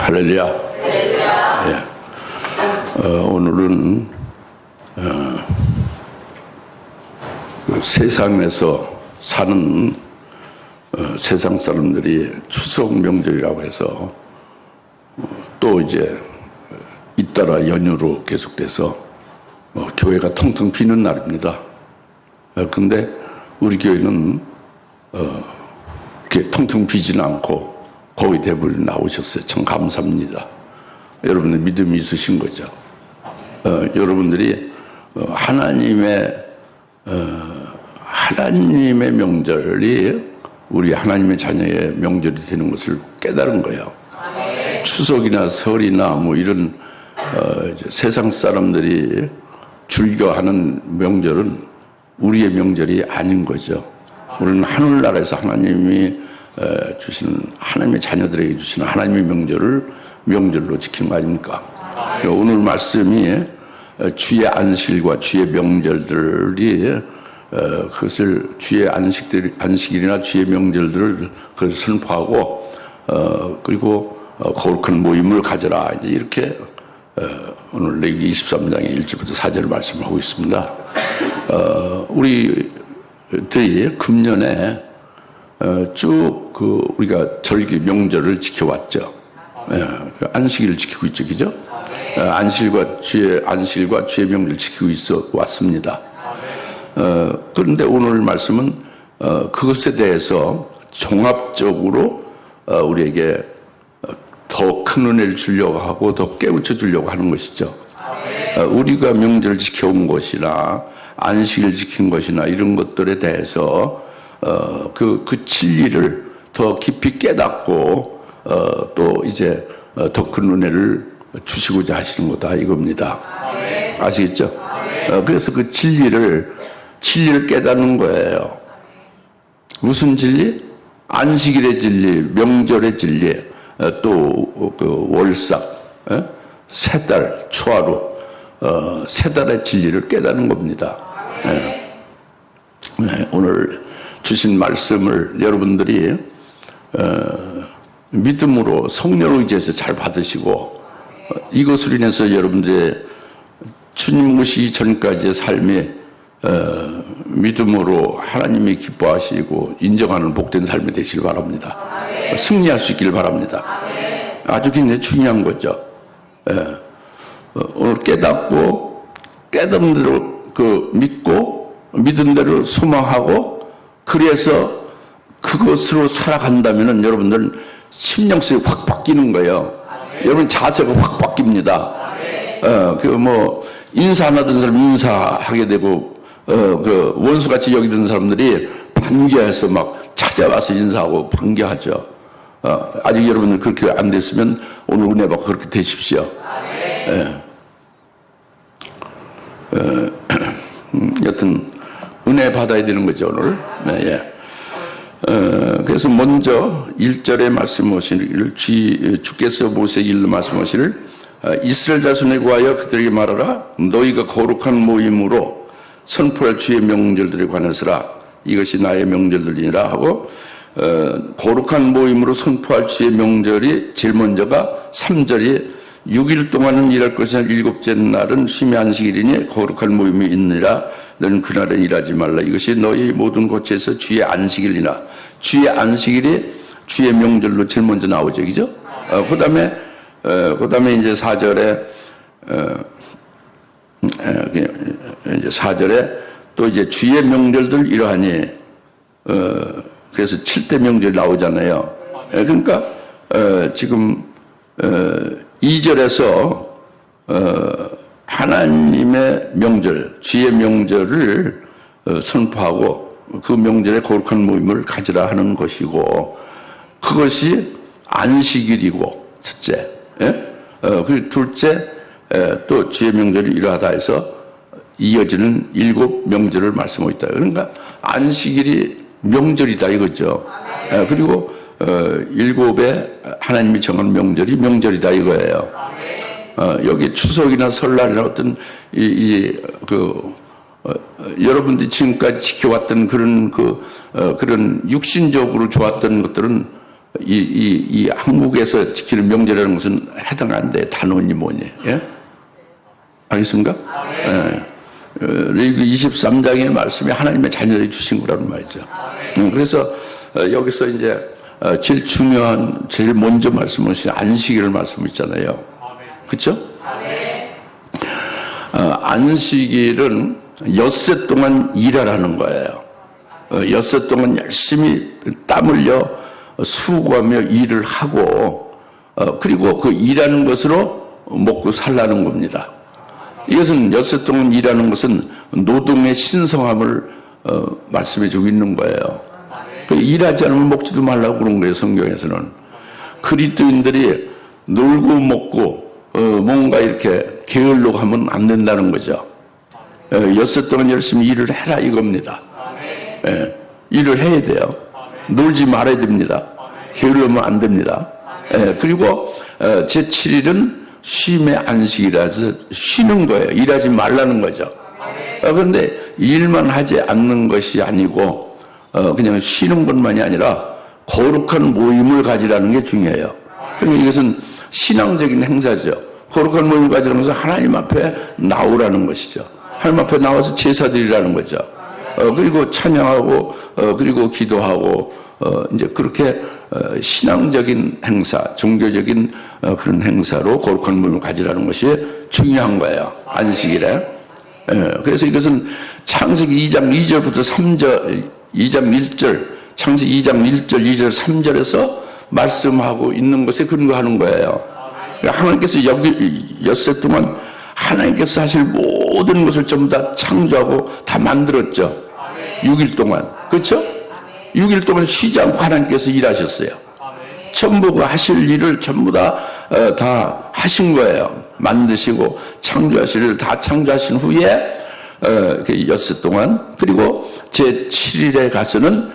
할렐루야. 예. 오늘은 그 세상에서 사는 세상 사람들이 추석 명절이라고 해서 또 이제 잇따라 연휴로 계속돼서 교회가 텅텅 비는 날입니다. 근데 우리 교회는 이렇게 텅텅 비지는 않고 거의 대부분 나오셨어요. 참 감사합니다. 여러분들 믿음이 있으신 거죠. 여러분들이 하나님의 명절이 우리 하나님의 자녀의 명절이 되는 것을 깨달은 거예요. 추석이나 설이나 뭐 이런 이제 세상 사람들이 즐겨하는 명절은 우리의 명절이 아닌 거죠. 우리는 하늘나라에서 하나님이 주시는, 하나님의 자녀들에게 주시는 하나님의 명절을 명절로 지키는 거 아닙니까? 오늘 말씀이 주의 안식일과 주의 명절들이 그것을 주의 안식일이나 주의 명절들을 그것을 선포하고 그리고 거룩한 모임을 가져라, 이제 이렇게 오늘 레위기 23장의 1절부터 4절을 말씀을 하고 있습니다. 우리들이 금년에 쭉 우리가 절기 명절을 지켜왔죠. 안식일을 지키고 있죠, 그죠? 안식일과 주의 명절을 지키고 있어 왔습니다. 그런데 오늘 말씀은 그것에 대해서 종합적으로 우리에게 더 큰 은혜를 주려고 하고 더 깨우쳐 주려고 하는 것이죠. 우리가 명절을 지켜온 것이나 안식일을 지킨 것이나 이런 것들에 대해서 그 진리를 더 깊이 깨닫고 또 이제 더 큰 은혜를 주시고자 하시는 거다 이겁니다. 아시겠죠? 그래서 그 진리를 깨닫는 거예요. 무슨 진리? 안식일의 진리, 명절의 진리, 또 그 월삭, 세 달 초하루, 세 달의 진리를 깨닫는 겁니다. 오늘 주신 말씀을 여러분들이 믿음으로 성령을 의지해서 잘 받으시고 이것으로 인해서 여러분들의 주님 오시기 전까지의 삶이 믿음으로 하나님이 기뻐하시고 인정하는 복된 삶이 되시길 바랍니다. 승리할 수 있기를 바랍니다. 아주 굉장히 중요한 거죠. 오늘 깨닫고 깨달은 대로 믿고 믿은 대로 소망하고 그래서 그것으로 살아간다면 여러분들은 심령성이 확 바뀌는 거예요. 여러분 자세가 확 바뀝니다. 인사 안 하던 사람 인사하게 되고 원수같이 여기던 사람들이 반겨해서 막 찾아와서 인사하고 반겨하죠. 아직 여러분들 그렇게 안 됐으면 오늘 은혜 받고 그렇게 되십시오. 여튼 은혜 받아야 되는 거죠 오늘. 그래서 먼저 1절에 말씀하시기를 주께서 모세에게 일러 말씀하시기를 이스라엘 자손에 구하여 그들에게 말하라. 너희가 거룩한 모임으로 선포할 주의 명절들에 관해서라. 이것이 나의 명절들이라 하고 거룩한 모임으로 선포할 주의 명절이 제일 먼저가 3절이 6일 동안은 일할 것이나 7째 날은 쉼의 안식일이니 거룩한 모임이 있느니라. 너는 그날은 일하지 말라. 이것이 너희 모든 곳에서 주의 안식일이나 주의 안식일이 주의 명절로 제일 먼저 나오죠, 그죠? 그 다음에 이제 4절에 이제 4절에 또 이제 주의 명절들 이러하니 그래서 7대 명절이 나오잖아요. 그러니까 지금 2절에서 하나님의 명절, 주의 명절을 선포하고 그 명절에 거룩한 모임을 가지라 하는 것이고 그것이 안식일이고 첫째, 그 둘째 또 주의 명절이 이러하다 해서 이어지는 7 명절을 말씀하고 있다. 그러니까 안식일이 명절이다 이거죠. 그리고 7에 하나님이 정한 명절이 명절이다 이거예요. 여기 추석이나 설날이나 어떤 여러분들이 지금까지 지켜왔던 그런 육신적으로 좋았던 것들은 이 한국에서 지키는 명절이라는 것은 해당 안 돼. 단원이 뭐니? 예? 알겠습니까? 예. 레위기 23장의 말씀이 하나님의 자녀를 주신 거라는 말이죠. 그래서 여기서 이제 제일 중요한, 제일 먼저 말씀하신 안식일을 말씀했잖아요. 그렇죠? 안식일은 엿새 동안 일하라는 거예요. 엿새 동안 열심히 땀 흘려 수고하며 일을 하고, 그리고 그 일하는 것으로 먹고 살라는 겁니다. 이것은 엿새 동안 일하는 것은 노동의 신성함을 말씀해 주고 있는 거예요. 일하지 않으면 먹지도 말라고 그런 거예요, 성경에서는. 그리스도인들이 놀고 먹고 뭔가 이렇게 게을러 하면 안 된다는 거죠. 엿새 동안 열심히 일을 해라 이겁니다. 예, 일을 해야 돼요. 놀지 말아야 됩니다. 게으르면 안 됩니다. 예, 그리고 제7일은 쉼의 안식이라서 쉬는 거예요. 일하지 말라는 거죠. 그런데 일만 하지 않는 것이 아니고 그냥 쉬는 것만이 아니라 거룩한 모임을 가지라는 게 중요해요. 그러니까 이것은 신앙적인 행사죠. 거룩한 모임을 가지라는 것은 하나님 앞에 나오라는 것이죠. 하나님 앞에 나와서 제사드리라는 거죠. 그리고 찬양하고 그리고 기도하고 이제 그렇게 신앙적인 행사, 종교적인 그런 행사로 거룩한 모임을 가지라는 것이 중요한 거예요. 안식일에. 그래서 이것은 창세기 2장 2절부터 3절, 2장 1절, 창세기 2장 1절, 2절, 3절에서 말씀하고 있는 것에 근거하는 거예요. 그러니까 하나님께서 여기 엿새 동안 하나님께서 하실 모든 것을 전부 다 창조하고 다 만들었죠. 6일 동안. 그렇죠? 6일 동안 쉬지 않고 하나님께서 일하셨어요. 전부 그 하실 일을 전부 다 하신 거예요. 만드시고 창조하실 일을 다 창조하신 후에 엿새 동안, 그리고 제7일에 가서는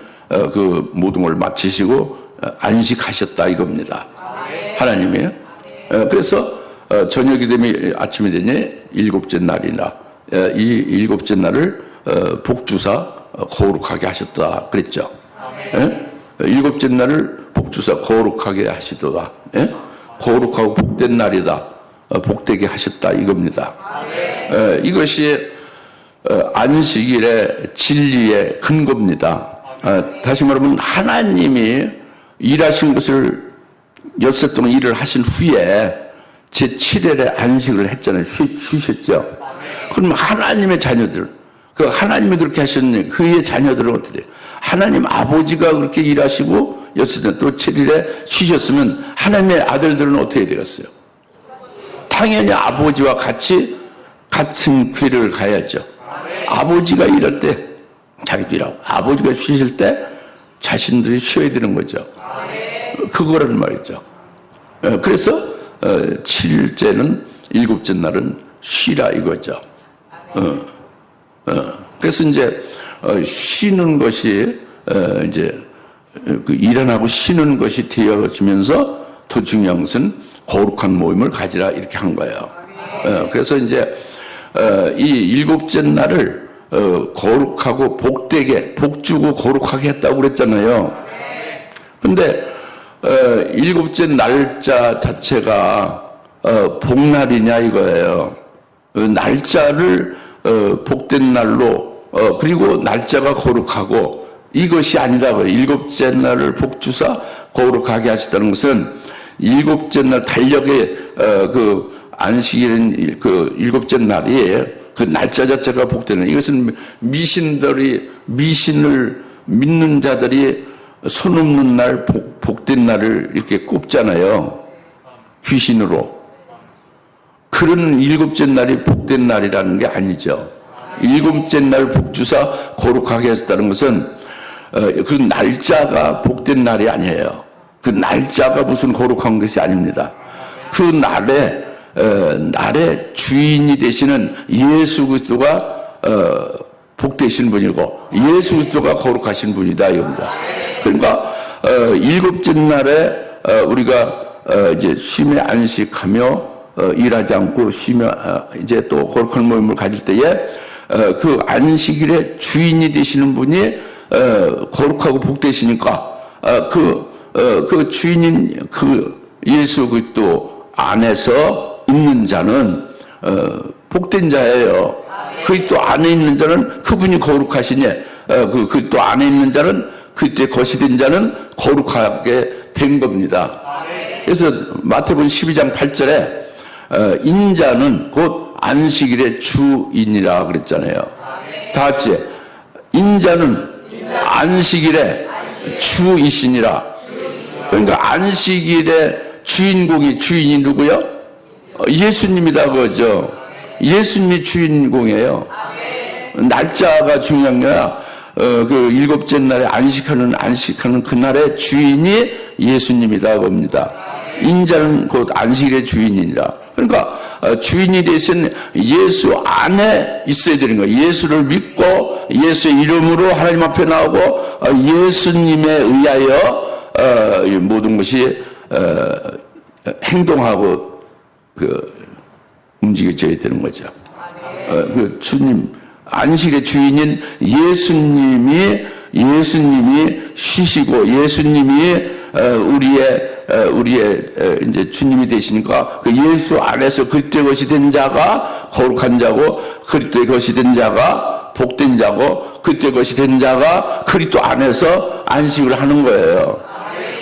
그 모든 걸 마치시고 안식하셨다 이겁니다. 하나님이. 그래서 저녁이 되면 아침이 되니 일곱째 날이나 이 일곱째 날을 복주사 거룩하게 하셨다 그랬죠. 일곱째 날을 복주사 거룩하게 하시도다. 거룩하고 복된 날이다. 복되게 하셨다 이겁니다. 이것이 안식일의 진리의 근거입니다. 다시 말하면 하나님이 일하신 것을 엿새 동안 일을 하신 후에 제7일에 안식을 했잖아요. 쉬셨죠. 그럼 하나님의 자녀들, 그 하나님이 그렇게 하셨니 그의 자녀들은 어떻게 돼요? 하나님 아버지가 그렇게 일하시고 엿새 동안 또 7일에 쉬셨으면 하나님의 아들들은 어떻게 되었어요? 당연히 아버지와 같이 같은 길을 가야죠. 아버지가 일할 때 자기도 일하고 아버지가 쉬실 때 자신들이 쉬어야 되는 거죠. 그거라는 말이죠. 그래서 7일째는 일곱째 날은 쉬라 이거죠. 그래서 이제 쉬는 것이 이제 그 일어나고 쉬는 것이 되어지면서 더 중요한 것은 거룩한 모임을 가지라 이렇게 한 거예요. 그래서 이제 이 일곱째 날을 거룩하고 복되게 복주고 거룩하게 했다고 그랬잖아요. 근데 일곱째 날짜 자체가 복날이냐 이거예요. 날짜를 복된 날로 그리고 날짜가 거룩하고 이것이 아니라고요. 일곱째 날을 복주사 거룩하게 하셨다는 것은 일곱째 날 달력의 그 안식일은 그 일곱째 날이 그 날짜 자체가 복되는, 이것은 미신을 믿는 자들이 손 없는 날 복된 날을 이렇게 꼽잖아요. 귀신으로. 그런 일곱째 날이 복된 날이라는 게 아니죠. 일곱째 날 복주사 거룩하게 했다는 것은 그 날짜가 복된 날이 아니에요. 그 날짜가 무슨 거룩한 것이 아닙니다. 그 날의 주인이 되시는 예수 그리스도가 복되신 분이고 예수 그리스도가 거룩하신 분이다 이겁니다. 그러니까 일곱째 날에 우리가 이제 쉼에 안식하며 일하지 않고 쉬며 이제 또 거룩한 모임을 가질 때에 그 안식일의 주인이 되시는 분이 거룩하고 복되시니까 그 그 주인인 그 예수 그리스도 안에서 있는 자는 복된 자예요. 그리스도 안에 있는 자는 그분이 거룩하시니 그리스도 안에 있는 자는 그리스도의 것이 된 자는 거룩하게 된 겁니다. 그래서 마태복음 12장 8절에 인자는 곧 안식일의 주인이라 그랬잖아요. 다 같이 인자는 안식일의 주이시니라. 그러니까 안식일의 주인이 누구요? 예수님이다 그거죠. 예수님이 주인공이에요. 날짜가 중요한 거야. 그 일곱째 날에 안식하는 그날의 주인이 예수님이다 겁니다. 인자는 곧 안식일의 주인이니라. 그러니까 주인이 되신 예수 안에 있어야 되는 거예요. 예수를 믿고 예수의 이름으로 하나님 앞에 나오고 예수님에 의하여 모든 것이 행동하고 움직여져야 되는 거죠. 그 주님 안식의 주인인 예수님이 쉬시고 예수님이 우리의 이제 주님이 되시니까 그 예수 안에서 그리스도의 것이 된 자가 거룩한 자고 그리스도의 것이 된 자가 복된 자고 그리스도의 것이 된 자가 그리스도 안에서 안식을 하는 거예요.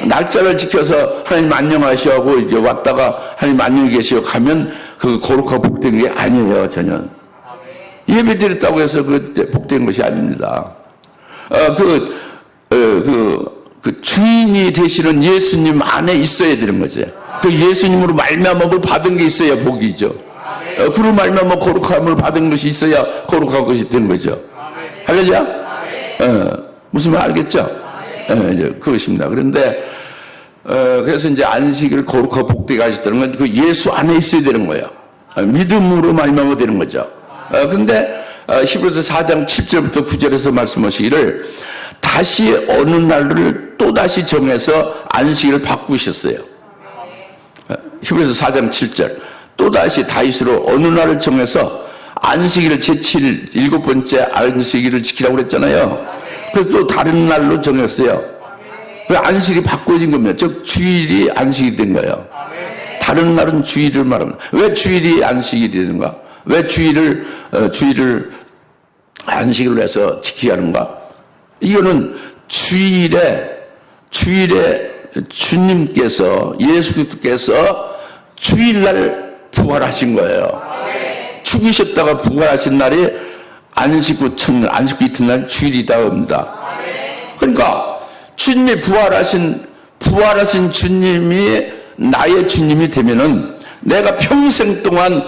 날짜를 지켜서 하나님 안녕하시고 이제 왔다가 하나님 안녕히 계시고 가면 그 거룩하고 복된 게 아니에요. 전혀 예배 드렸다고 해서 그 복된 것이 아닙니다. 그 주인이 되시는 예수님 안에 있어야 되는 거죠. 그 예수님으로 말미암음을 받은 게 있어야 복이죠. 그로 말미암아 거룩함을 받은 것이 있어야 거룩한 것이 된 거죠. 할렐루야? 무슨 말 알겠죠? 이제 그것입니다. 그런데 그래서 이제 안식일을 거룩하고 복되게 하셨다는 건 그 예수 안에 있어야 되는 거예요. 믿음으로 말미암아 되는 거죠. 근데 히브리서 4장 7절부터 9절에서 말씀하시기를 다시 어느 날을 또다시 정해서 안식일을 바꾸셨어요. 히브리서 4장 7절 또다시 다윗으로 어느 날을 정해서 안식일을 제7일 일곱 번째 안식일을 지키라고 그랬잖아요. 그래서 또 다른 날로 정했어요. 그 안식일이 바꿔진 겁니다. 즉 주일이 안식이 된 거예요. 다른 날은 주일을 말합니다. 왜 주일이 안식이 되는가? 왜 주일을 안식일로 해서 지키게 하는가? 이거는 주일에 주님께서 예수 그리스도께서 주일날 부활하신 거예요. 죽으셨다가 부활하신 날이 안식구 이튿날 주일이다 합니다. 그러니까 주님이 부활하신 주님이 나의 주님이 되면은 내가 평생 동안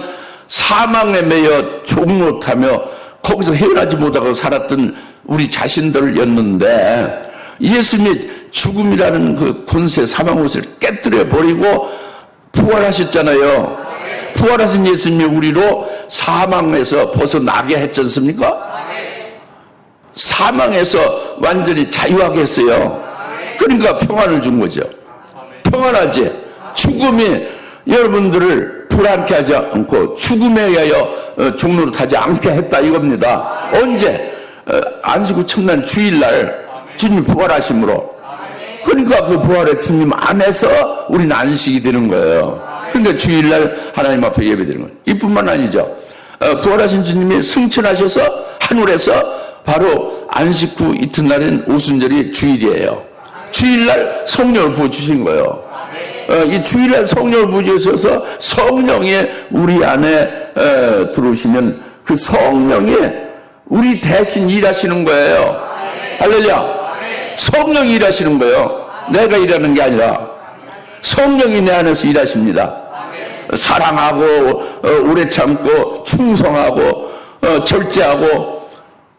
사망에 매여 종노하며 거기서 헤어나지 못하고 살았던 우리 자신들이었는데 예수님이 죽음이라는 그 권세 사망옷을 깨뜨려 버리고 부활하셨잖아요. 부활하신 예수님이 우리로 사망에서 벗어나게 했지 않습니까? 사망에서 완전히 자유하게 했어요. 그러니까 평안을 준 거죠. 평안하지. 죽음이 여러분들을 불안케 하지 않고 죽음에 의하여 종로로 타지 않게 했다 이겁니다. 언제? 안식구 첫날 주일날 주님이 부활하심으로. 그러니까 그 부활의 주님 안에서 우리는 안식이 되는 거예요. 그러니까 주일날 하나님 앞에 예배드리는 거예요. 이뿐만 아니죠. 부활하신 주님이 승천하셔서 하늘에서 바로 안식 후 이튿날인 오순절이 주일이에요. 주일날 성령을 부어주신 거예요. 이 주일날 성령을 부어주셔서 성령이 우리 안에 들어오시면 그 성령이 우리 대신 일하시는 거예요. 할렐루야. 성령이 일하시는 거예요. 내가 일하는 게 아니라 성령이 내 안에서 일하십니다. 사랑하고 오래 참고 충성하고 절제하고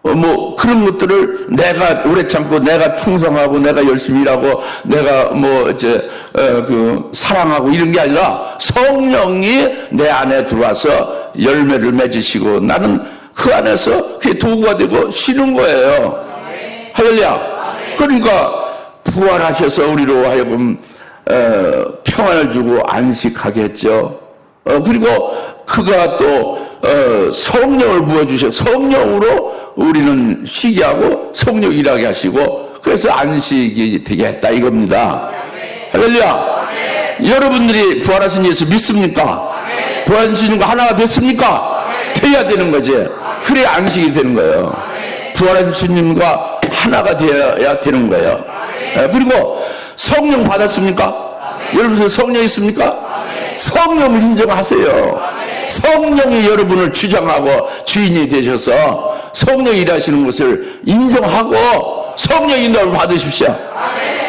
뭐 그런 것들을 내가 오래 참고 내가 충성하고 내가 열심히 일하고 내가 뭐 이제 그 사랑하고 이런 게 아니라 성령이 내 안에 들어와서 열매를 맺으시고 나는 그 안에서 그게 도구가 되고 쉬는 거예요. 할렐루야. 그러니까 부활하셔서 우리로 하여금 평안을 주고 안식하게 했죠. 그리고 그가 또 성령을 부어주셔 성령으로 우리는 쉬게 하고 성령 일하게 하시고 그래서 안식이 되게 했다 이겁니다. 할렐루야. 여러분들이 부활하신 예수 믿습니까? 부활하신 주님과 하나가 됐습니까? 돼야 되는 거지. 그래야 안식이 되는 거예요. 부활하신 주님과 하나가 되어야 되는 거예요. 그리고 성령 받았습니까? 여러분 성령 있습니까? 성령을 인정하세요. 성령이 여러분을 주장하고 주인이 되셔서 성령이 일하시는 것을 인정하고 성령 인도를 받으십시오.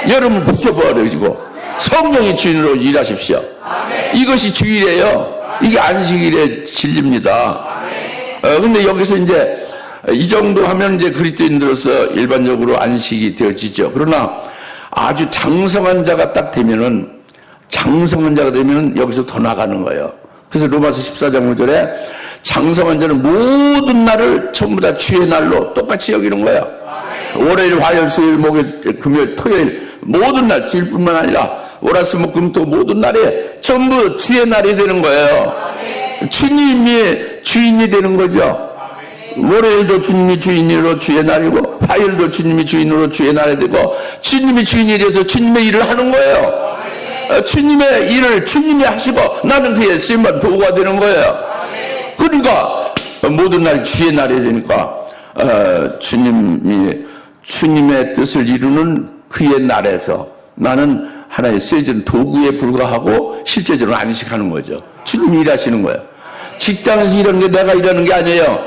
여러분 부숴버리고 성령이 주인으로 일하십시오. 이것이 주일이에요. 이게 안식일의 진리입니다. 근데 여기서 이제 이 정도 하면 이제 그리스도인들로서 일반적으로 안식이 되어지죠. 그러나 아주 장성한 자가 딱 되면은, 장성한 자가 되면 여기서 더 나가는 거예요. 그래서 로마서 14장 5절에 장성한 자는 모든 날을 전부 다 주의 날로 똑같이 여기는 거예요. 월요일, 화요일, 수요일, 목요일, 금요일, 토요일 모든 날, 주일뿐만 아니라 월화수목 금토 모든 날이 전부 주의 날이 되는 거예요. 주님이 주인이 되는 거죠. 월요일도 주님이 주인으로 주의 날이고, 화요일도 주님이 주인으로 주의 날이 되고, 주님이 주인이 돼서 주님의 일을 하는 거예요. 주님의 일을 주님이 하시고 나는 그의 쓰임받은 도구가 되는 거예요. 그러니까 모든 날이 주의 날이 되니까 주님의 뜻을 이루는 그의 날에서 나는 하나의 쓰여진 도구에 불과하고 실제적으로 안식하는 거죠. 주님이 일하시는 거예요. 직장에서 일하는 게 내가 일하는 게 아니에요.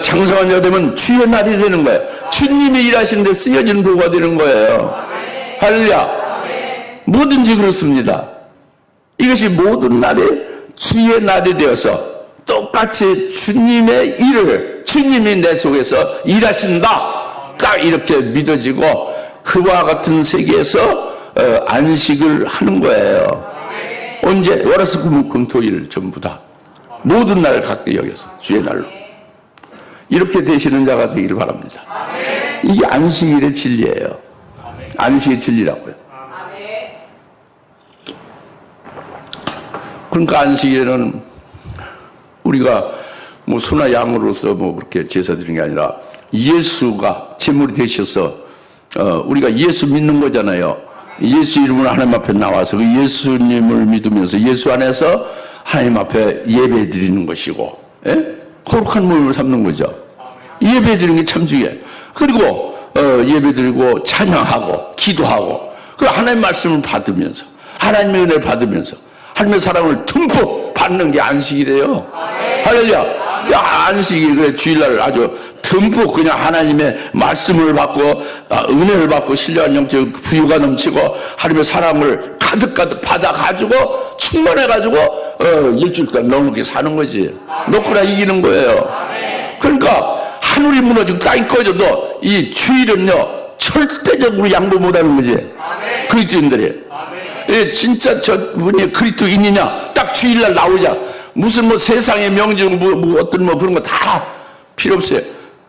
장성한 자가 되면 주의 날이 되는 거예요. 주님이 일하시는 데 쓰여지는 도구가 되는 거예요. 할렐루야. 뭐든지 그렇습니다. 이것이 모든 날이 주의 날이 되어서 똑같이 주님의 일을 주님이 내 속에서 일하신다, 딱 이렇게 믿어지고 그와 같은 세계에서 안식을 하는 거예요. 언제? 월화수목금토일 전부 다 모든 날을 갖게 여겨서 주의 날로 이렇게 되시는 자가 되기를 바랍니다. 이게 안식일의 진리예요. 안식의 진리라고요. 그러니까 안식일에는 우리가 뭐 소나 양으로서 뭐 그렇게 제사 드리는 게 아니라 예수가 제물이 되셔서 우리가 예수 믿는 거잖아요. 예수 이름으로 하나님 앞에 나와서 그 예수님을 믿으면서 예수 안에서 하나님 앞에 예배 드리는 것이고, 예? 거룩한 모임을 삼는 거죠. 예배 드리는 게 참 중요해요. 그리고 예배 드리고 찬양하고 기도하고 그리고 하나님의 말씀을 받으면서 하나님의 은혜를 받으면서 하나님의 사랑을 듬뿍 받는 게 안식이래요. 할렐루야. 안식이 그래 주일날 아주 듬뿍 그냥 하나님의 말씀을 받고 은혜를 받고 신령한 영적 부유가 넘치고 하나님의 사랑을 가득가득 받아가지고 충만해가지고 일주일 동안 넉넉히 사는 거지. 놓고나 이기는 거예요. 그러니까 하늘이 무너지고 땅이 꺼져도 이 주일은요 절대적으로 양보 못하는 거지. 그리스도인들이. 진짜 저분이 그리스도인이냐 딱 주일날 나오자. 무슨 뭐 세상의 명절 뭐 어떤 뭐 그런 거 다 필요 없어요.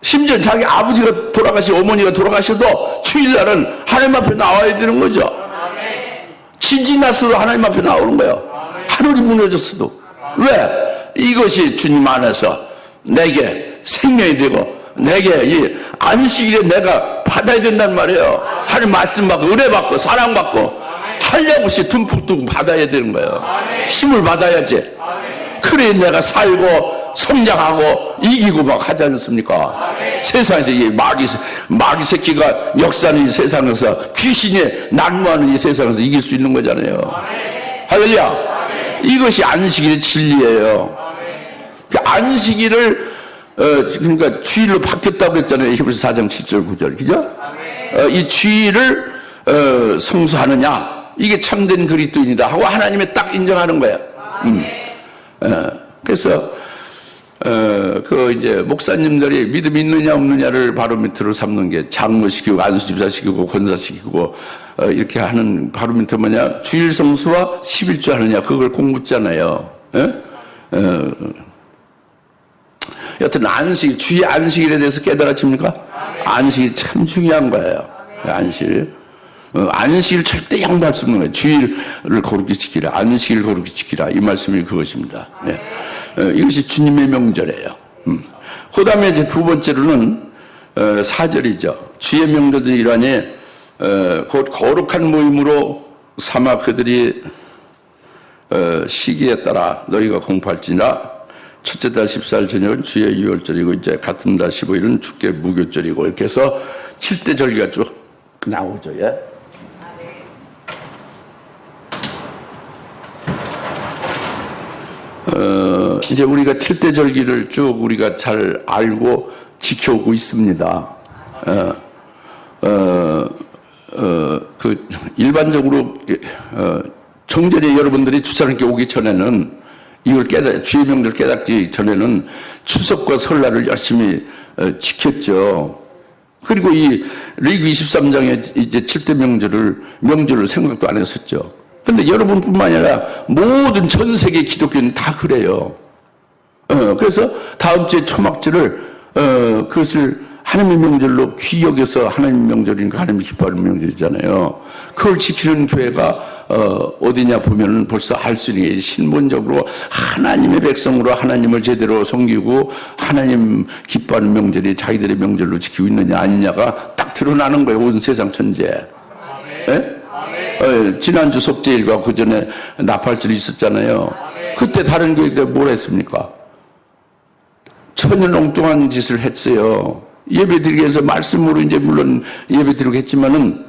심지어 자기 아버지가 돌아가시고 어머니가 돌아가셔도 주일날은 하나님 앞에 나와야 되는 거죠. 지진이 났어도 하나님 앞에 나오는 거예요. 하늘이 무너졌어도. 왜? 이것이 주님 안에서 내게 생명이 되고 내게 이 안식일에 내가 받아야 된단 말이에요. 하나님 말씀 받고 은혜 받고 사랑 받고 한량없이 듬뿍 받아야 되는 거예요. 힘을 받아야지. 그래 내가 살고 성장하고 이기고 막 하지 않습니까? 세상에서 이 마귀 새끼가 역사하는 이 세상에서 귀신이 난무하는 이 세상에서 이길 수 있는 거잖아요. 할렐루야. 이것이 안식일의 진리예요. 안식일을 그러니까 주일로 바뀌었다고 했잖아요. 히브리서 4장 7절 9절 그죠? 이 주일을 성수하느냐 이게 참된 그리스도인이다 하고 하나님이 딱 인정하는 거야. 그래서 그 이제 목사님들이 믿음이 있느냐 없느냐를 바로미터로 삼는 게 장로시키고 안수집사시키고 권사시키고 이렇게 하는 바로미터 뭐냐? 주일 성수와 11조 하느냐 그걸 공부잖아요. 여튼 안식, 주의 안식일에 대해서 깨달아집니까? 안식이 참 중요한 거예요. 안식. 안식일 절대 양보할 수 없는 거예요. 주일을 거룩히 지키라. 안식일을 거룩히 지키라. 이 말씀이 그것입니다. 네. 이것이 주님의 명절이에요. 그 다음에 이제 두 번째로는 4절이죠. 주의 명절은 이러하니 곧 거룩한 모임으로 삼아 그들이 시기에 따라 너희가 공포할지니라. 첫째 달 14일 저녁은 주의 유월절이고 이제 같은 달 15일은 주께 무교절이고 이렇게 해서 7대 절기가 쭉 나오죠. 예? 이제 우리가 7대 절기를 쭉 우리가 잘 알고 지켜오고 있습니다. 일반적으로, 정전에 여러분들이 주사님께 오기 전에는 이걸 주의 명절 깨닫기 전에는 추석과 설날을 열심히 지켰죠. 그리고 이 레위기 23장에 이제 7대 명절을 생각도 안 했었죠. 근데 여러분뿐만 아니라 모든 전 세계 기독교는 다 그래요. 그래서 다음 주에 초막절을, 그것을 하나님의 명절로 귀여겨서 하나님의 명절이니까 하나님이 기뻐하는 명절이잖아요. 그걸 지키는 교회가, 어디냐 보면은 벌써 알 수 있는 게 신본적으로 하나님의 백성으로 하나님을 제대로 섬기고 하나님 기뻐하는 명절이 자기들의 명절로 지키고 있느냐 아니냐가 딱 드러나는 거예요. 온 세상 천지에. 예? 지난주 속죄일과 그 전에 나팔절이 있었잖아요. 그때 다른 교회들 뭘 했습니까? 천연 엉뚱한 짓을 했어요. 예배드리기 위해서 말씀으로 이제 물론 예배드리고 했지만은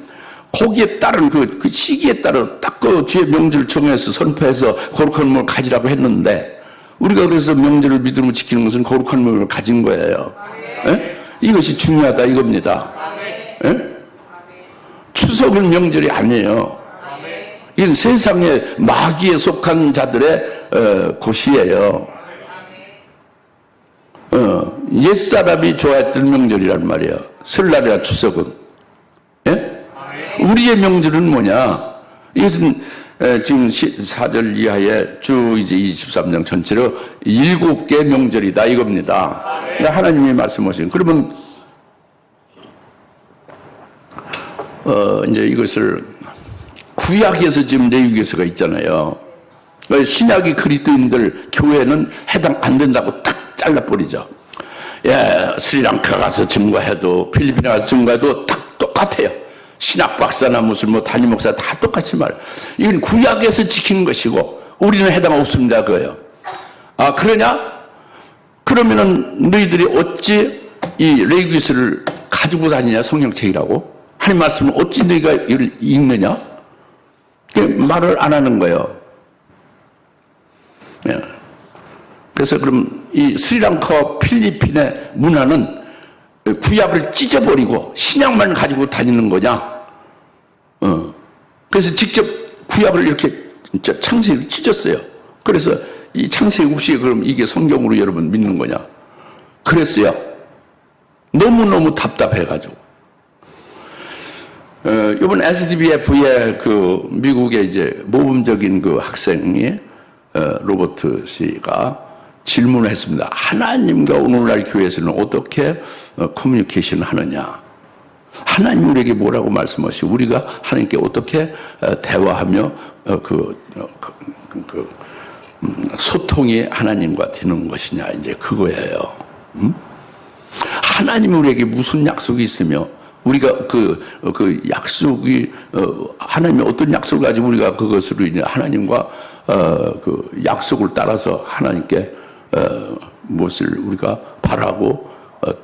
거기에 따른 그 시기에 따라 딱 그 주의 명절을 정해서 선포해서 거룩한 몸을 가지라고 했는데 우리가 그래서 명절을 믿음으로 지키는 것은 거룩한 몸을 가진 거예요. 예? 이것이 중요하다 이겁니다. 예? 추석은 명절이 아니에요. 이건 세상의 마귀에 속한 자들의 곳이에요. 옛사람이 좋아했던 명절이란 말이에요. 설날이나 추석은. 예? 우리의 명절은 뭐냐? 이것은 지금 4절 이하에 쭉 이제 23장 전체로 7개의 명절이다 이겁니다. 하나님이 말씀하신. 그러면 이제 이것을 구약에서 지금 레위기서가 있잖아요. 신약이 그리스도인들 교회는 해당 안 된다고 딱 잘라버리죠. 예, 스리랑카 가서 증거해도 필리핀에 가서 증거해도 딱 똑같아요. 신학 박사나 무슨 뭐 담임 목사 다 똑같이 말. 이건 구약에서 지키는 것이고 우리는 해당 없습니다 그거예요. 아 그러냐? 그러면은 너희들이 어찌 이 레위기서를 가지고 다니냐 성경책이라고? 하나님 말씀을 어찌 너희가 이걸 읽느냐? 말을 안 하는 거예요. 예. 그래서 그럼 이 스리랑카 필리핀의 문화는 구약을 찢어버리고 신약만 가지고 다니는 거냐? 그래서 직접 구약을 이렇게 진짜 창세기를 찢었어요. 그래서 이 창세기 없이 그럼 이게 성경으로 여러분 믿는 거냐? 그랬어요. 너무너무 답답해가지고. 이번 SDBF의 그 미국의 이제 모범적인 그 학생이 로버트 씨가 질문을 했습니다. 하나님과 오늘날 교회에서는 어떻게 커뮤니케이션을 하느냐? 하나님 우리에게 뭐라고 말씀하시고 우리가 하나님께 어떻게 대화하며 소통이 하나님과 되는 것이냐 이제 그거예요. 하나님이 우리에게 무슨 약속이 있으며 우리가 그 약속이 하나님이 어떤 약속을 가지고 우리가 그것으로 인해 하나님과 그 약속을 따라서 하나님께 무엇을 우리가 바라고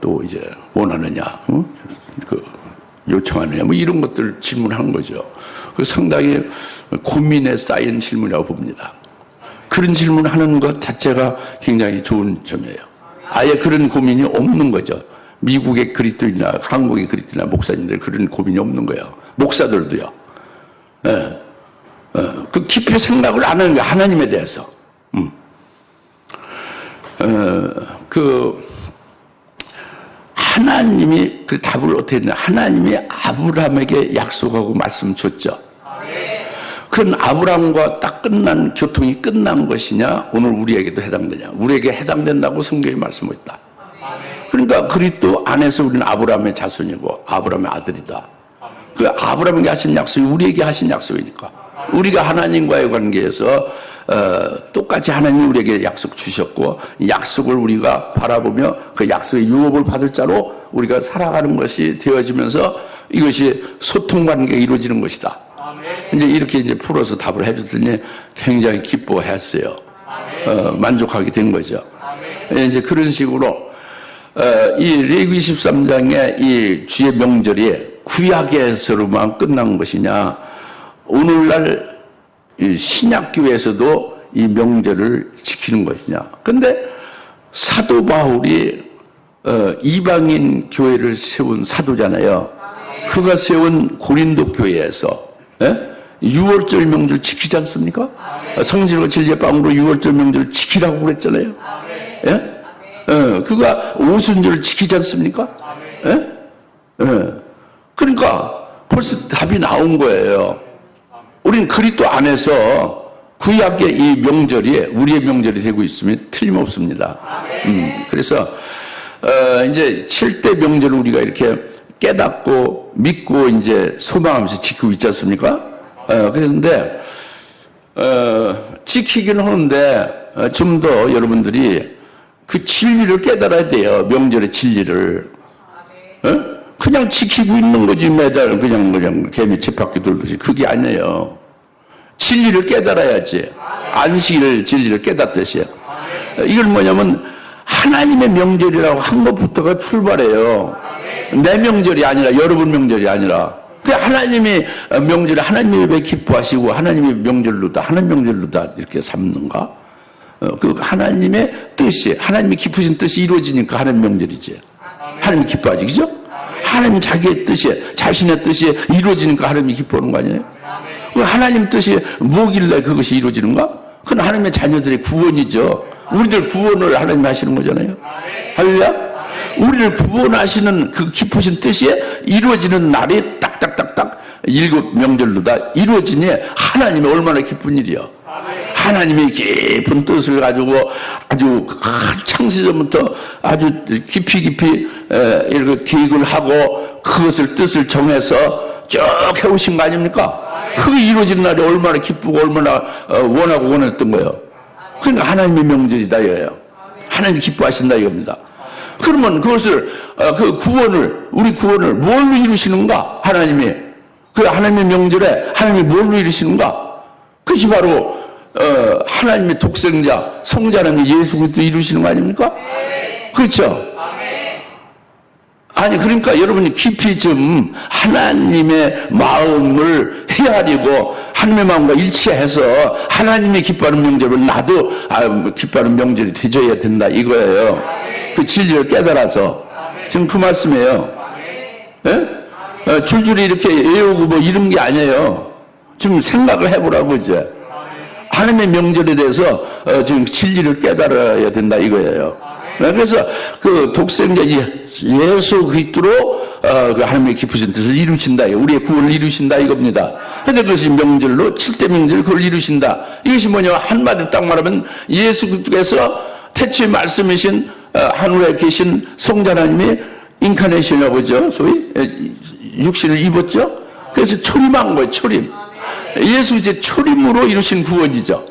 또 이제 원하느냐, 요청하느냐, 뭐 이런 것들 질문하는 거죠. 그 상당히 고민에 쌓인 질문이라고 봅니다. 그런 질문하는 것 자체가 굉장히 좋은 점이에요. 아예 그런 고민이 없는 거죠. 미국의 그리스도인이나 한국의 그리스도인이나 목사님들 그런 고민이 없는 거예요. 목사들도요. 그 깊이 생각을 안 하는 거예요. 하나님에 대해서. 하나님이 그 답을 어떻게 했냐? 하나님이 아브라함에게 약속하고 말씀 줬죠. 그런 아브라함과 딱 끝난 교통이 끝난 것이냐? 오늘 우리에게도 해당되냐? 우리에게 해당된다고 성경이 말씀했다. 그러니까 그리스도 안에서 우리는 아브라함의 자손이고 아브라함의 아들이다. 그 아브라함에게 하신 약속이 우리에게 하신 약속이니까 우리가 하나님과의 관계에서 똑같이 하나님이 우리에게 약속 주셨고 약속을 우리가 바라보며 그 약속의 유업을 받을 자로 우리가 살아가는 것이 되어지면서 이것이 소통 관계가 이루어지는 것이다. 이제 이렇게 이제 풀어서 답을 해줬더니 굉장히 기뻐했어요. 만족하게 된 거죠. 이제 그런 식으로 이 레위기 13장의 이 주의 명절이 구약에서로만 끝난 것이냐, 오늘날 신약교회에서도 이 명절을 지키는 것이냐. 근데 사도 바울이 이방인 교회를 세운 사도잖아요. 그가 세운 고린도 교회에서 6월절 명절 지키지 않습니까? 성실과 진리의 빵으로 6월절 명절 지키라고 그랬잖아요. 그가 오순절을 지키지 않습니까? 그러니까 벌써 답이 나온 거예요. 우리는 그리스도 안에서 구약의 이 명절이 우리의 명절이 되고 있으면 틀림없습니다. 그래서 이제 7대 명절을 우리가 이렇게 깨닫고 믿고 이제 소망하면서 지키고 있지 않습니까? 그런데 지키긴 하는데 좀 더 여러분들이 그 진리를 깨달아야 돼요. 명절의 진리를. 그냥 지키고 있는 거지 매달 그냥 개미 쳇바퀴 돌듯이. 그게 아니에요. 진리를 깨달아야지. 안식일 진리를 깨닫듯이요. 이건 뭐냐면 하나님의 명절이라고 한 것부터가 출발해요. 내 명절이 아니라 여러분 명절이 아니라. 그 하나님이 명절에 하나님이 왜 기뻐하시고 하나님의 명절로다 하나님 명절로다 이렇게 삼는가? 그 하나님의 뜻이, 하나님이 기쁘신 뜻이 이루어지니까 하나님 명절이지. 하나님이 기뻐하지, 그죠? 하나님 자기의 뜻이, 자신의 뜻이 이루어지니까 하나님이 기뻐하는 거 아니에요? 그 하나님 뜻이 뭐길래 그것이 이루어지는가? 그건 하나님의 자녀들의 구원이죠. 우리들 구원을 하나님이 하시는 거잖아요. 할렐루야? 우리를 구원하시는 그 기쁘신 뜻이 이루어지는 날이 딱딱딱딱 7 명절로 다 이루어지니 하나님이 얼마나 기쁜 일이요. 하나님의 깊은 뜻을 가지고 아주 창세전부터 아주 깊이 이렇게 계획을 하고 그것을 뜻을 정해서 쭉 해오신 거 아닙니까? 그게 이루어지는 날이 얼마나 기쁘고 얼마나 원하고 원했던 거예요. 그러니까 하나님의 명절이다 이거예요. 하나님이 기뻐하신다 이겁니다. 그러면 그것을 그 구원을 우리 구원을 뭘로 이루시는가? 하나님이 그 하나님의 명절에 하나님이 뭘로 이루시는가? 그것이 바로 하나님의 독생자 성자 하나님 예수 그리스도 이루시는 거 아닙니까? 그렇죠? 아니 그러니까 여러분이 깊이 좀 하나님의 마음을 헤아리고 하나님의 마음과 일치해서 하나님이 기뻐하는 명절을 나도 기뻐하는 명절이 되줘야 된다 이거예요. 그 진리를 깨달아서 지금 그 말씀이에요. 줄줄이 이렇게 외우고 뭐 이런 게 아니에요. 지금 생각을 해보라고 이제 하나님의 명절에 대해서 지금 진리를 깨달아야 된다 이거예요. 그래서 그 독생자 예수 그리스도로 그 하나님의 기쁘신 뜻을 이루신다. 우리의 구원을 이루신다 이겁니다. 그런데 그것이 명절로 7대 명절 그걸 이루신다. 이것이 뭐냐 한마디로 딱 말하면 예수 그리스도께서 태초의 말씀이신 하늘에 계신 성자 하나님이 인카네이션이라고 하죠. 소위 육신을 입었죠. 그래서 초림한 거예요. 초림. 예수 이제 초림으로 이루신 구원이죠.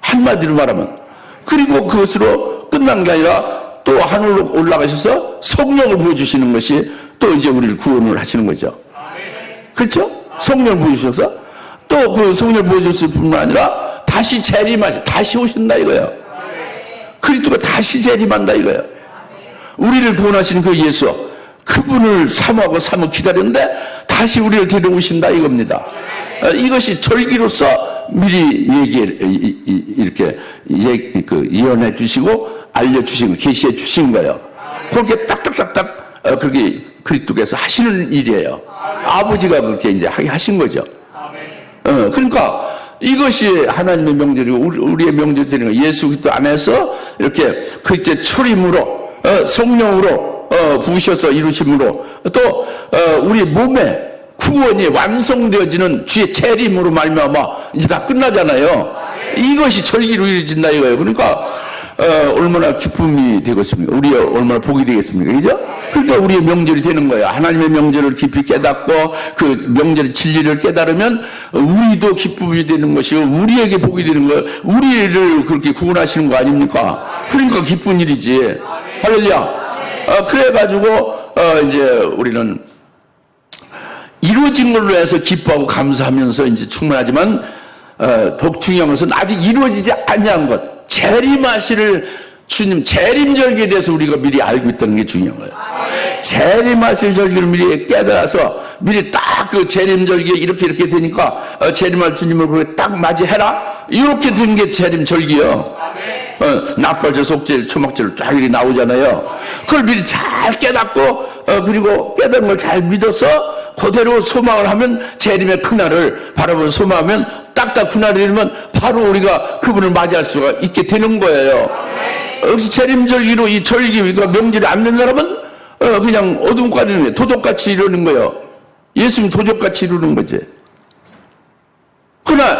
한마디로 말하면. 그리고 그것으로 끝난 게 아니라 또 하늘로 올라가셔서 성령을 부어주시는 것이 또 이제 우리를 구원을 하시는 거죠. 그렇죠? 성령을 부어주셔서 또 그 성령을 부어주실 뿐만 아니라 다시 재림하시, 다시 오신다 이거예요. 그리스도가 다시 재림한다 이거예요. 우리를 구원하시는 그 예수, 그분을 사모하고 기다렸는데 다시 우리를 데려오신다 이겁니다. 이것이 절기로서 미리 이렇게 예언해 주시고 알려주신, 계시해 주신 거예요. 그렇게 딱딱딱딱, 그렇게 그리스도께서 하시는 일이에요. 아버지가 그렇게 이제 하신 거죠. 그러니까 이것이 하나님의 명절이고 우리의 명절이 되는 거예요. 예수 그리스도 안에서 이렇게 그때 초림으로, 성령으로, 부으셔서 이루심으로 또, 우리 몸에 구원이 완성되어지는 주의 재림으로 말미암아 이제 다 끝나잖아요. 이것이 절기로 이루어진다 이거예요. 그러니까 얼마나 기쁨이 되겠습니까? 우리 얼마나 복이 되겠습니까? 그죠? 그러니까 우리의 명절이 되는 거예요. 하나님의 명절을 깊이 깨닫고 그 명절의 진리를 깨달으면 우리도 기쁨이 되는 것이고 우리에게 복이 되는 거예요. 우리를 그렇게 구원하시는 거 아닙니까? 그러니까 기쁜 일이지. 할렐루야. 그래가지고 이제 우리는 이루어진 걸로 해서 기뻐하고 감사하면서 이제 충분하지만 더 중요한 것은 아직 이루어지지 아니한 것, 재림하실 주님 재림절기에 대해서 우리가 미리 알고 있다는 게 중요한 거예요. 재림하실 절기를 미리 깨달아서 미리 딱 그 재림절기에 이렇게 되니까 재림할 주님을 그렇게 딱 맞이해라, 이렇게 된 게 재림절기요. 나팔절, 속죄일, 초막절 쫙 이렇게 나오잖아요. 그걸 미리 잘 깨닫고 그리고 깨달은 걸 잘 믿어서 그대로 소망을 하면 재림의 그날을 바라보고 소망하면 딱딱 그날이 되면 바로 우리가 그분을 맞이할 수가 있게 되는 거예요. 역시 재림절기로 이 절기가 명절이 안 된 사람은 그냥 어둠까지 이루는 거예요. 도적같이 이루는 거예요. 예수님 도적같이 이루는 거지. 그러나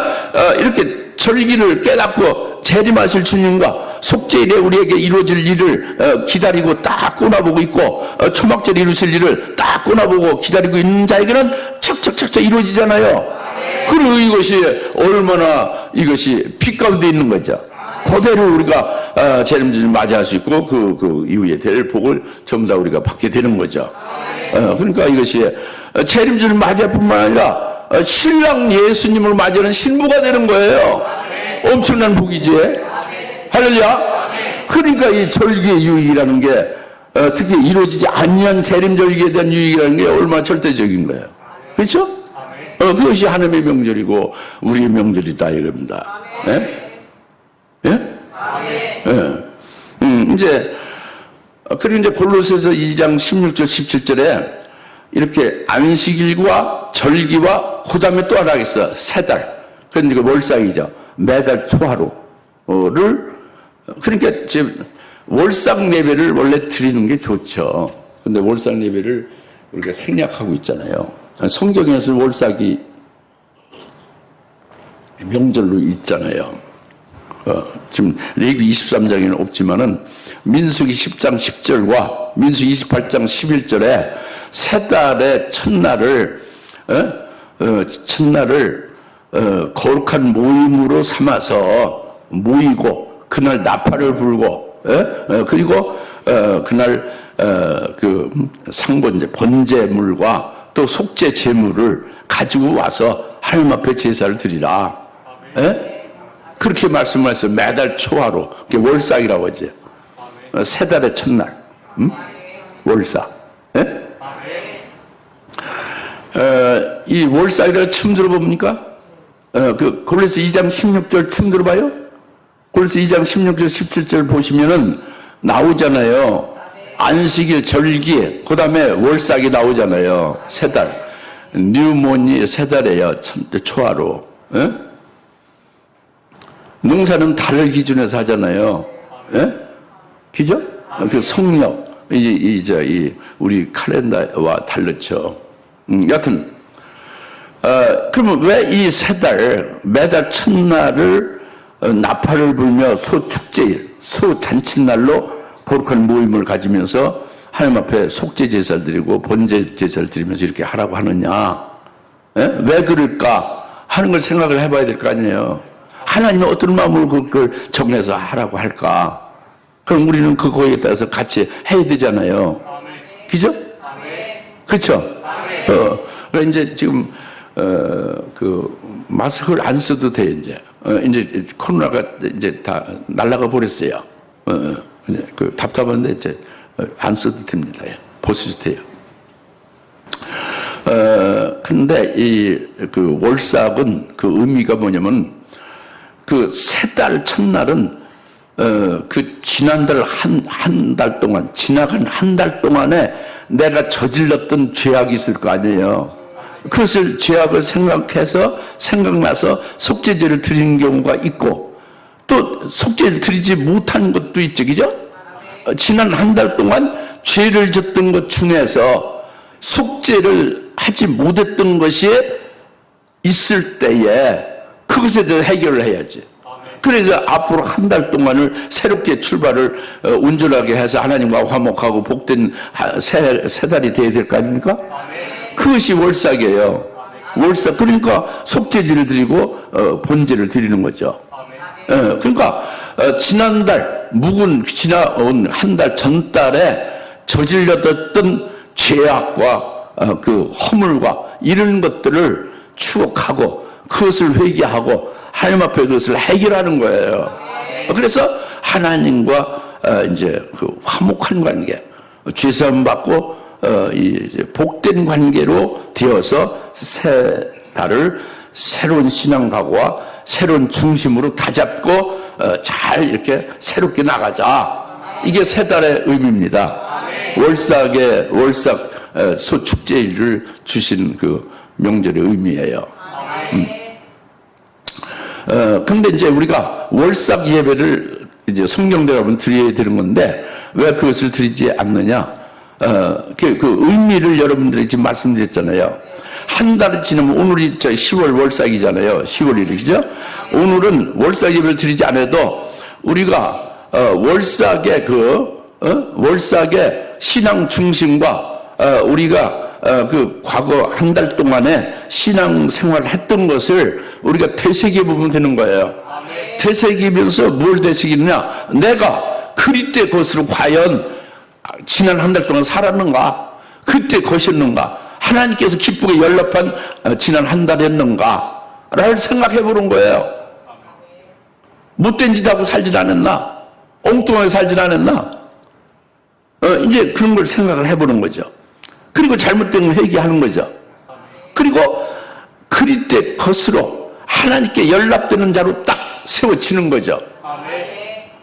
이렇게 절기를 깨닫고 재림하실 주님과 속죄일에 우리에게 이루어질 일을 기다리고 딱 꼬나보고 있고 초막절 이루실 일을 딱 꼬나보고 기다리고 있는 자에게는 척척척척 이루어지잖아요. 그리고 이것이 얼마나 이것이 빛 가운데 있는 거죠. 그대로 우리가 재림 주님 맞이할 수 있고 그 이후에 될 복을 전부 다 우리가 받게 되는 거죠. 그러니까 이것이 재림 주님 맞이할 뿐만 아니라 신랑 예수님을 맞이하는 신부가 되는 거예요. 엄청난 복이지. 할렐루야. 그러니까 이 절기의 유익이라는 게 특히 이루어지지 아니한 재림절기에 대한 유익이라는 게 얼마나 절대적인 거예요. 그렇죠? 그것이 하나님의 명절이고 우리의 명절이다 이겁니다. 예? 예? 이제 그리고 이제 골로새서 2장 16절 17절에 이렇게 안식일과 절기와 그 다음에 또 하나 있어. 세 달. 그러니까 월삭이죠. 매달 초하루를, 그러니까 지금 월삭 예배를 원래 드리는 게 좋죠. 근데 월삭 예배를 우리가 생략하고 있잖아요. 성경에서 월삭이 명절로 있잖아요. 지금 레위기 23장에는 없지만은 민수기 10장 10절과 민수기 28장 11절에 세 달의 첫날을 거룩한 모임으로 삼아서 모이고 그날 나팔을 불고 그리고 그날 그 상번제 번제물과 또 속죄 제물을 가지고 와서 하나님 앞에 제사를 드리라. 그렇게 말씀하셨어요. 매달 초하루. 그게 월삭이라고 하지. 세 달의 첫날. 월삭. 이 월삭이라고 처음 들어봅니까? 그 골로새 2장 16절 처음 들어봐요? 골로새 2장 16절 17절 보시면은 나오잖아요. 안식일, 절기, 그 다음에 월삭이 나오잖아요. 세 달. 뉴모니 세 달이에요. 초하루. 농사는 달을 기준해서 하잖아요. 그죠? 그 성력, 우리 칼렌더와 다르죠. 여튼, 그러면 왜 이 세 달, 매달 첫날을 나팔을 불며 소축제일, 소잔칫날로 거룩한 모임을 가지면서 하나님 앞에 속죄 제사를 드리고 번제 제사를 드리면서 이렇게 하라고 하느냐? 왜 그럴까? 하는 걸 생각을 해봐야 될 거 아니에요. 하나님은 어떤 마음으로 그걸 정해서 하라고 할까? 그럼 우리는 그거에 따라서 같이 해야 되잖아요. 그죠? 그렇죠? 그러니까 이제 지금 그 마스크를 안 써도 돼 이제. 이제 코로나가 이제 다 날아가 버렸어요. 그 답답한데 이제 안 써도 됩니다. 벗으셔도 돼요. 근데 그 월삭은 그 의미가 뭐냐면 그 세 달 첫날은 그 지난달 한 달 동안 지나간 한 달 동안에 내가 저질렀던 죄악이 있을 거 아니에요. 그것을 죄악을 생각나서 속죄제를 드리는 경우가 있고 또 속죄를 드리지 못한 것도 있죠. 그죠? 지난 한 달 동안 죄를 졌던 것 중에서 속죄를 하지 못했던 것이 있을 때에 그것에 대해서 해결을 해야지. 그래서 앞으로 한 달 동안을 새롭게 출발을 온전하게 해서 하나님과 화목하고 복된 세 달이 돼야 될 거 아닙니까? 그것이 월삭이에요. 월삭. 그러니까 속죄제를 드리고 번제를 드리는 거죠. 그러니까 지난달 지나온 한 달 전달에 저질렀던 죄악과 그 허물과 이런 것들을 추억하고 그것을 회개하고 하나님 앞에 그것을 해결하는 거예요. 그래서 하나님과 이제 그 화목한 관계, 죄사함 받고 이제 복된 관계로 되어서 새 달을 새로운 신앙각오와 새로운 중심으로 다잡고 잘 이렇게 새롭게 나가자. 이게 새 달의 의미입니다. 월삭 소축제일을 주신 그 명절의 의미예요. 근데 이제 우리가 월삭 예배를 이제 성경대로 하면 드려야 되는 건데 왜 그것을 드리지 않느냐? 그 의미를 여러분들이 지금 말씀드렸잖아요. 한 달이 지나면 오늘이 10월 월삭이잖아요. 10월 1일이죠. 오늘은 월삭 예배를 드리지 않아도 우리가 월삭의 월삭의 신앙 중심과 우리가 그 과거 한 달 동안에 신앙 생활을 했던 것을 우리가 되새겨 보면 되는 거예요. 되새기면서 뭘 되새기느냐? 내가 그리스도의 것으로 과연 지난 한 달 동안 살았는가? 그때 것이었는가? 하나님께서 기쁘게 연락한 지난 한 달이었는가? 라를 생각해 보는 거예요. 못된 짓 하고 살질 않았나? 엉뚱하게 살질 않았나? 이제 그런 걸 생각을 해보는 거죠. 그리고 잘못된 걸 회개하는 거죠. 그리고 그리스도의 것으로 하나님께 연락되는 자로 딱 세워지는 거죠.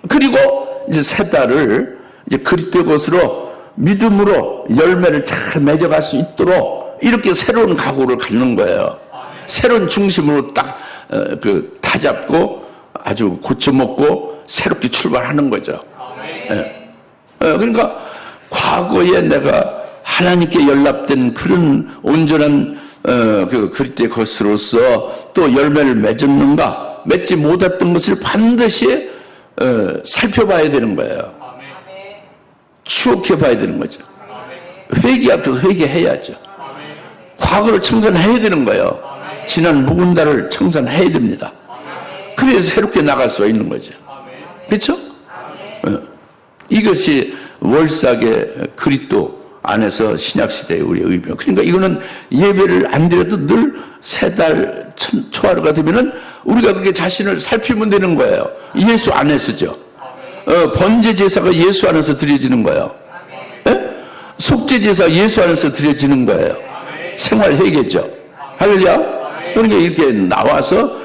그리고 이제 새 달을 이제 그리스도의 것으로 믿음으로 열매를 잘 맺어갈 수 있도록 이렇게 새로운 각오를 갖는 거예요. 새로운 중심으로 딱 다잡고 아주 고쳐먹고 새롭게 출발하는 거죠. 그러니까 과거에 내가 하나님께 연락된 그런 온전한 그 그리스도의 것으로서 또 열매를 맺었는가, 맺지 못했던 것을 반드시 살펴봐야 되는 거예요. 추억해 봐야 되는 거죠. 회개 앞에서 회개해야죠. 과거를 청산해야 되는 거예요. 지난 묵은 달을 청산해야 됩니다. 그래서 새롭게 나갈 수가 있는 거죠. 그렇죠? 이것이 월삭의 그리스도 안에서 신약시대의 우리의 의미예요. 그러니까 이거는 예배를 안 드려도 늘 세 달 초하루가 되면은 우리가 그렇게 자신을 살피면 되는 거예요. 예수 안에서죠. 번제 제사가 예수 안에서 드려지는 거예요. 속죄 제사 예수 안에서 드려지는 거예요. 생활 회개죠. 할렐루야. 그러니까 이렇게 나와서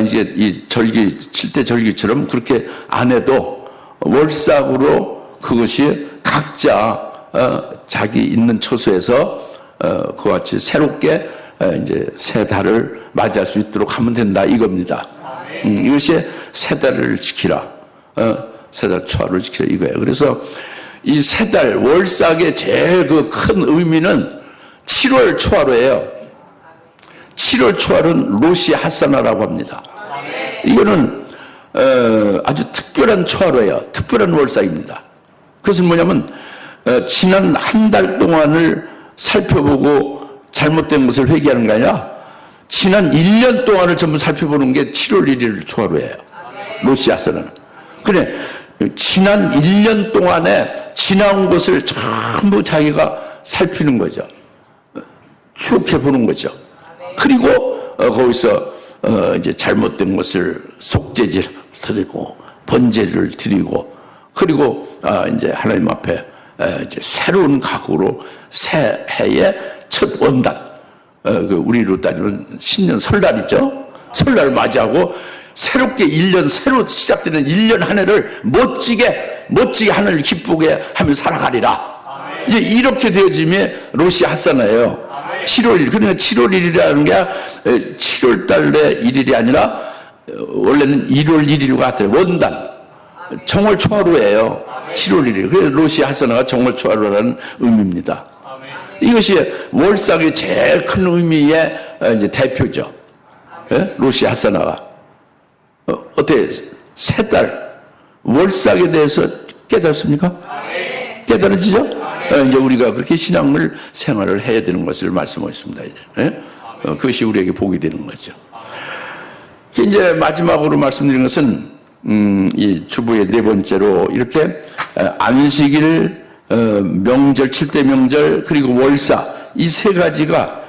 이제 이 절기 7대 절기처럼 그렇게 안 해도 월삭으로 그것이 각자 자기 있는 처소에서 그와 같이 새롭게 이제 새 달을 맞이할 수 있도록 하면 된다 이겁니다. 이것이 새 달을 지키라. 새 달 초하루를 지키라 이거예요. 그래서 이 새 달 월삭의 제일 그 큰 의미는 7월 초하루예요. 7월 초하루는 로시 하사나라고 합니다. 이거는 아주 특별한 초하루예요. 특별한 월삭입니다. 그것은 뭐냐면 지난 한 달 동안을 살펴보고 잘못된 것을 회개하는 게 아니라 지난 1년 동안을 전부 살펴보는 게 7월 1일 초하루예요. 로시 하사나는. 그래 지난 1년 동안에 지나온 것을 전부 자기가 살피는 거죠. 추억해 보는 거죠. 그리고 거기서 이제 잘못된 것을 속죄제를 드리고 번제를 드리고 그리고 이제 하나님 앞에 이제 새로운 각오로 새 해의 첫 원달, 우리로 따지면 신년 설날이죠. 설날을 맞이하고 새롭게 1년 새로 시작되는 1년 한 해를 멋지게 하늘을 기쁘게 하며 살아가리라. 이제 이렇게 되어짐이 로시 하사나예요. 7월 1일. 그러니까 7월 1일이라는 게 7월 달의 1일이 아니라 원래는 1월 1일과 같아요. 원단. 정월 초하루예요. 7월 1일. 그래서 로시 하사나가 정월 초하루라는 의미입니다. 이것이 월삭의 제일 큰 의미의 이제 대표죠. 예? 로시 하사나가. 어때? 세 달 월삭에 대해서 깨닫습니까? 깨달아지죠? 이제 우리가 그렇게 신앙을 생활을 해야 되는 것을 말씀하셨습니다. 예? 그것이 우리에게 복이 되는 거죠. 이제 마지막으로 말씀드린 것은 이 주보의 네 번째로 이렇게 안식일, 명절 7대 명절 그리고 월사 이 세 가지가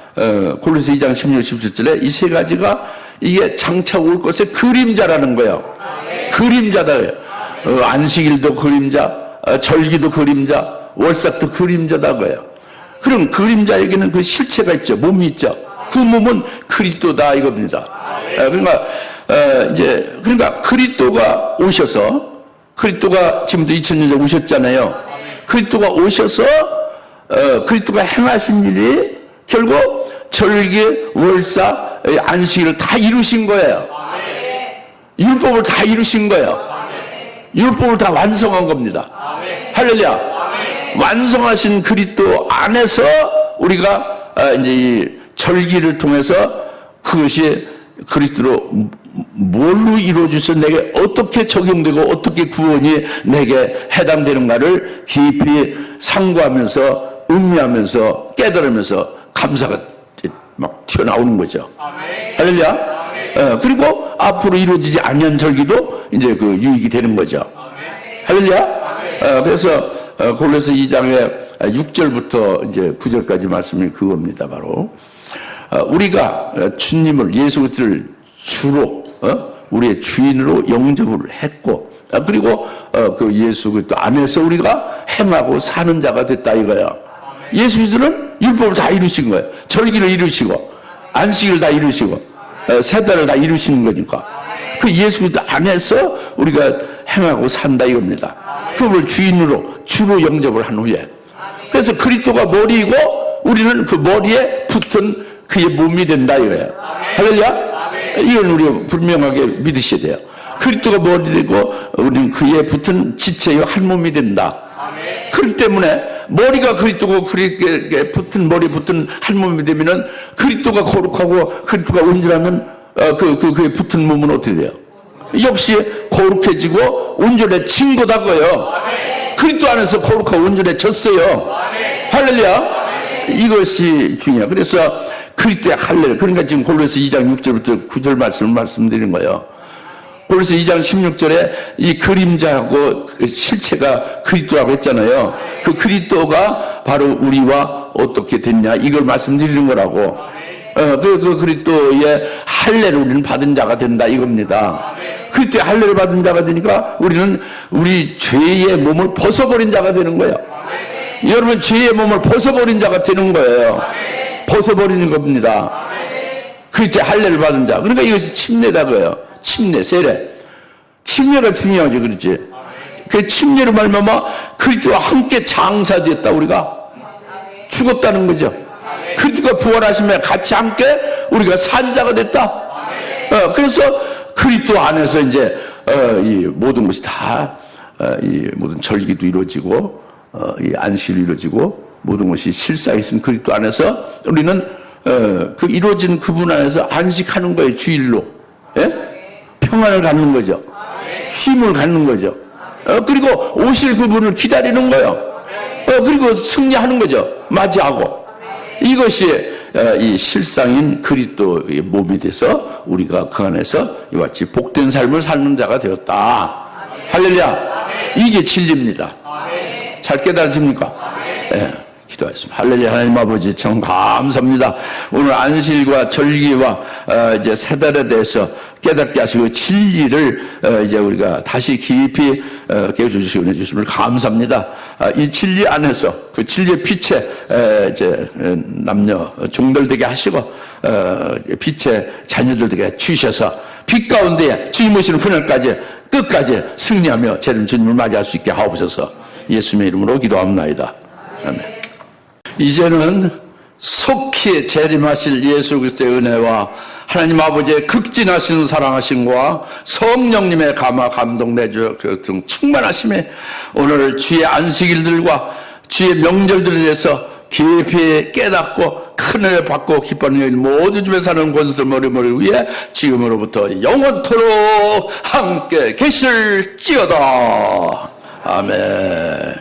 골로새 2장 16, 17절에 이 세 가지가 이게 장차 올 것의 그림자라는 거예요. 그림자다. 안식일도 그림자, 절기도 그림자, 월삭도 그림자다 거예요. 그럼 그림자에게는 그 실체가 있죠. 몸이 있죠. 그 몸은 그리스도다 이겁니다. 그러니까 그리스도가 오셔서, 그리스도가 지금도 2000년 전에 오셨잖아요. 그리스도가 오셔서 그리스도가 행하신 일이 결국 절기, 월사, 안식일을 다 이루신 거예요. 율법을 다 이루신 거예요. 율법을 다 완성한 겁니다. 할렐루야. 완성하신 그리스도 안에서 우리가 이제 이 절기를 통해서 그것이 그리스도로 뭘로 이루어져서 내게 어떻게 적용되고 어떻게 구원이 내게 해당되는가를 깊이 상고하면서 음미하면서 깨달으면서 감사가 막 튀어나오는 거죠. 할렐루야. 그리고 앞으로 이루어지지 않는 절기도 이제 그 유익이 되는 거죠. 할렐루야. 그래서 골로새 2장의 6절부터 이제 9절까지 말씀이 그겁니다. 바로 우리가 주님을, 예수 그리스도를 주로 우리의 주인으로 영접을 했고, 그리고 그 예수 그리스도 안에서 우리가 행하고 사는 자가 됐다 이거예요. 예수 그리스도는 율법을 다 이루신 거예요. 절기를 이루시고 안식일을 다 이루시고 세 달을 다 이루시는 거니까 그 예수 그리스도 안에서 우리가 행하고 산다 이겁니다. 그걸 주인으로 주로 영접을 한 후에, 그래서 그리스도가 머리이고 우리는 그 머리에 붙은 그의 몸이 된다 이거예요. 할렐루야. 이건 우리가 분명하게 믿으셔야 돼요. 그리스도가 머리이고 우리는 그에 붙은 지체의 한 몸이 된다. 그렇기 때문에 머리가 그리스도고 그리스도에 붙은 머리에 붙은 한 몸이 되면은 그리스도가 거룩하고 그리스도가 온전하면 그에 붙은 몸은 어떻게 돼요? 역시 거룩해지고 온전해진 거다고요. 그리스도 안에서 거룩하고 온전해졌어요. 할렐루야. 이것이 중요해요. 그래서 그리스도의 할례, 그러니까 지금 골로새 2장 6절부터 9절 말씀을 말씀드린 거예요. 골로새 2장 16절에 이 그림자하고 그 실체가 그리스도라고 했잖아요. 그 그리스도가 바로 우리와 어떻게 됐냐 이걸 말씀드리는 거라고. 그 그리스도의 할례를 우리는 받은 자가 된다 이겁니다. 그리스도의 할례를 받은 자가 되니까 우리는 우리 죄의 몸을 벗어버린 자가 되는 거예요. 여러분, 죄의 몸을 벗어버린 자가 되는 거예요. 벗어버리는 겁니다. 그리스도의 할례를 받은 자. 그러니까 이것이 침례다 그래요. 침례, 세례. 침례가 중요하죠, 그렇지? 그 침례로 말미암아 그리스도와 함께 장사됐다. 우리가 죽었다는 거죠. 그리스도가 부활하시면 같이 함께 우리가 산 자가 됐다. 그래서 그리스도 안에서 이제 이 모든 것이 다 이 모든 절기도 이루어지고 이 안식일이 이루어지고 모든 것이 실상이 있은 그리스도 안에서 우리는 그 이루어진 그분 안에서 안식하는 거예요. 주일로. 예? 평안을 갖는 거죠. 쉼을 갖는 거죠. 그리고 오실 그분을 기다리는 거예요. 그리고 승리하는 거죠. 맞이하고. 이것이 이 실상인 그리스도의 몸이 돼서 우리가 그 안에서 이와 같이 복된 삶을 사는 자가 되었다. 할렐루야. 이게 진리입니다. 잘 깨달아집니까? 예. 기도하겠습니다. 할렐루야. 하나님 아버지 참 감사합니다. 오늘 안식일과 절기와 이제 세 달에 대해서 깨닫게 하시고 진리를 이제 우리가 다시 깊이 깨워주시고 해주심을 감사합니다. 이 진리 안에서 그 진리의 빛에 이제 남녀 종들되게 하시고 빛의 자녀들 되게 주셔서 빛 가운데 주님 오시는 그날까지 끝까지 승리하며 재림 주님을 맞이할 수 있게 하옵소서. 예수님의 이름으로 기도합나이다. 아멘. 이제는 속히 재림하실 예수 그리스도의 은혜와 하나님 아버지의 극진하신 사랑하심과 성령님의 감화 감동 내주 등 충만하심에 오늘 주의 안식일들과 주의 명절들에 대해서 깊이 깨닫고 큰 은혜 받고 기뻐하는 모든 집에 사는 권수들 머리를 위해 지금으로부터 영원토록 함께 계실지어다. 아멘.